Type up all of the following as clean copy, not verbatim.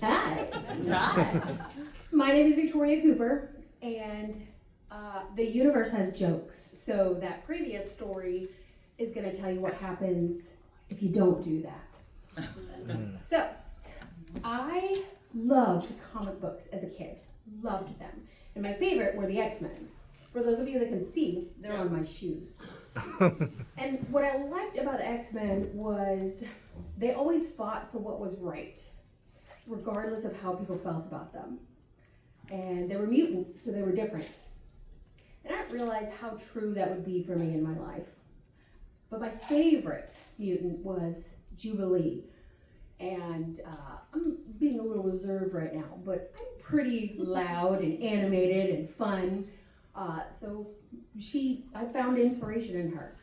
Hi. Hi. My name is Victoria Cooper, and the universe has jokes. So that previous story is going to tell you what happens if you don't do that. So, I loved comic books as a kid. Loved them. And my favorite were the X-Men. For those of you that can see, they're on my shoes. And what I liked about the X-Men was they always fought for what was right, regardless of how people felt about them. And they were mutants, so they were different. And I didn't realize how true that would be for me in my life. But my favorite mutant was Jubilee. And I'm being a little reserved right now, but I'm pretty loud and animated and fun. So I found inspiration in her.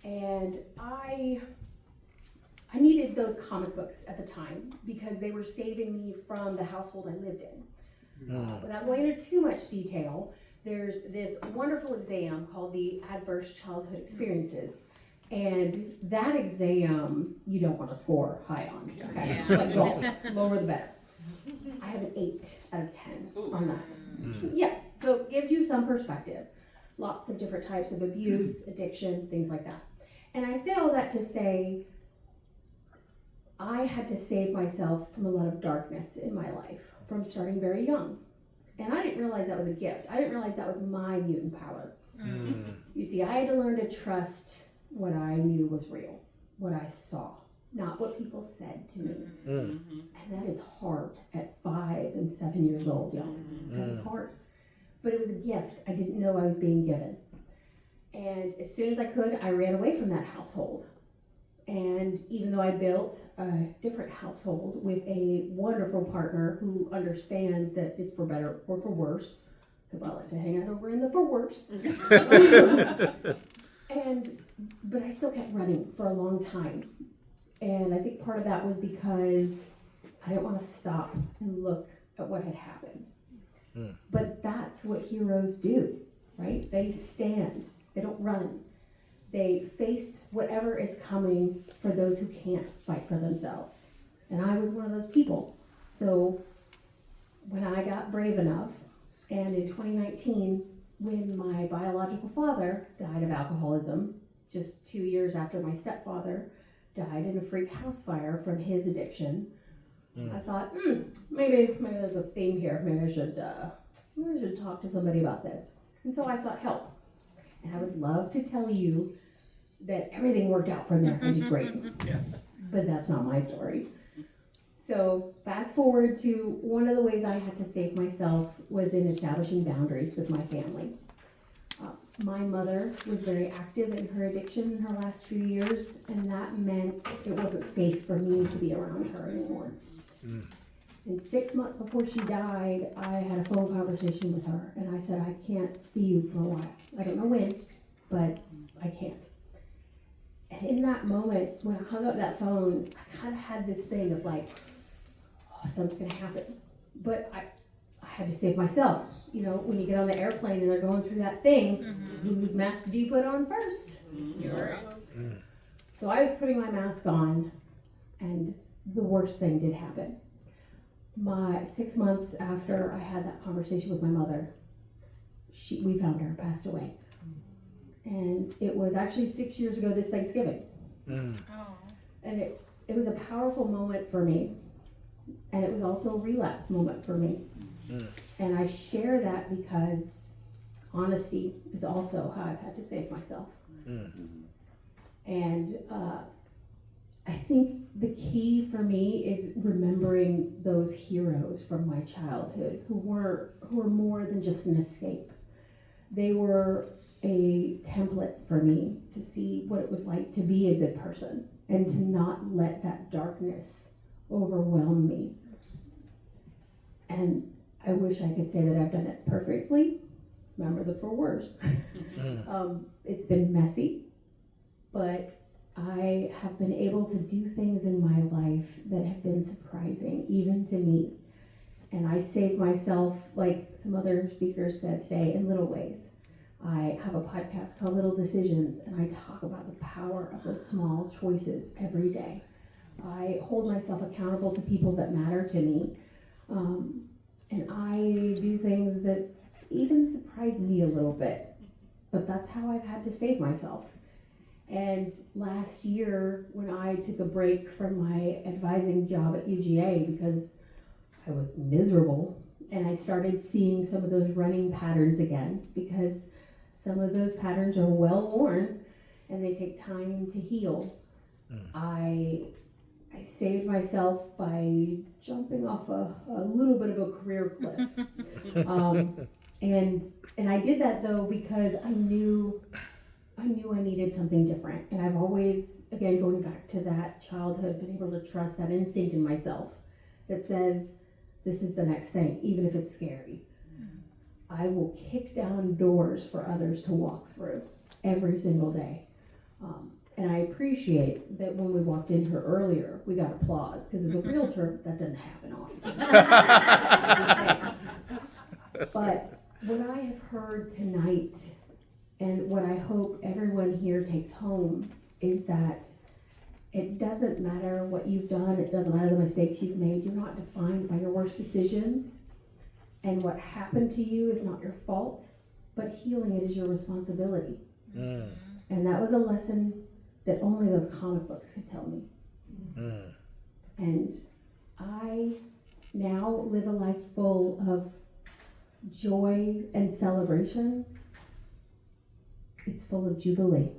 And I needed those comic books at the time because they were saving me from the household I lived in. Without going into too much detail, there's this wonderful exam called the Adverse Childhood Experiences. And that exam, you don't want to score high on. Okay? Yeah. It's like golf, lower the better. I have an 8 out of 10 on that. Yeah, so it gives you some perspective. Lots of different types of abuse, addiction, things like that. And I say all that to say, I had to save myself from a lot of darkness in my life from starting very young. And I didn't realize that was a gift. I didn't realize that was my mutant power. You see, I had to learn to trust what I knew was real, what I saw, not what people said to me. And that is hard at 5 and 7 years old, y'all. That's hard. But it was a gift I didn't know I was being given. And as soon as I could, I ran away from that household. And even though I built a different household with a wonderful partner who understands that it's for better or for worse, because I like to hang out over in the for worse. But I still kept running for a long time. And I think part of that was because I didn't want to stop and look at what had happened. But that's what heroes do, right? They stand. They don't run. They face whatever is coming for those who can't fight for themselves. And I was one of those people. So when I got brave enough, and in 2019, when my biological father died of alcoholism, just 2 years after my stepfather died in a freak house fire from his addiction, I thought, maybe there's a theme here. Maybe I should talk to somebody about this. And so I sought help. And I would love to tell you that everything worked out from there and did great. But that's not my story. So fast forward to one of the ways I had to save myself was in establishing boundaries with my family. My mother was very active in her addiction in her last few years, and that meant it wasn't safe for me to be around her anymore. And 6 months before she died, I had a phone conversation with her, and I said, I can't see you for a while. I don't know when, but I can't. And in that moment, when I hung up that phone, I kind of had this thing of like, oh, something's going to happen. But I had to save myself. You know, when you get on the airplane and they're going through that thing, whose mask do you put on first? Yours. So I was putting my mask on, and the worst thing did happen. 6 months after I had that conversation with my mother, we found her passed away. And it was actually 6 years ago this Thanksgiving. And it was a powerful moment for me. And it was also a relapse moment for me. And I share that because honesty is also how I've had to save myself. And I think the key for me is remembering those heroes from my childhood who were more than just an escape. They were a template for me to see what it was like to be a good person and to not let that darkness overwhelm me. And I wish I could say that I've done it perfectly. Remember the for worse. It's been messy, but I have been able to do things in my life that have been surprising, even to me. And I save myself, like some other speakers said today, in little ways. I have a podcast called Little Decisions, and I talk about the power of those small choices every day. I hold myself accountable to people that matter to me. And I do things that even surprise me a little bit. But that's how I've had to save myself. And last year, when I took a break from my advising job at UGA because I was miserable, and I started seeing some of those running patterns again, because some of those patterns are well worn and they take time to heal. I saved myself by jumping off a little bit of a career cliff. And I did that though because I knew I needed something different. And I've always, again, going back to that childhood, been able to trust that instinct in myself that says, this is the next thing, even if it's scary. I will kick down doors for others to walk through every single day. And I appreciate that when we walked in here earlier, we got applause, because as a realtor, that doesn't happen often. But what I have heard tonight, and what I hope everyone here takes home, is that it doesn't matter what you've done, it doesn't matter the mistakes you've made, you're not defined by your worst decisions, and what happened to you is not your fault, but healing it is your responsibility. And that was a lesson that only those comic books could tell me. And I now live a life full of joy and celebrations. It's full of jubilee.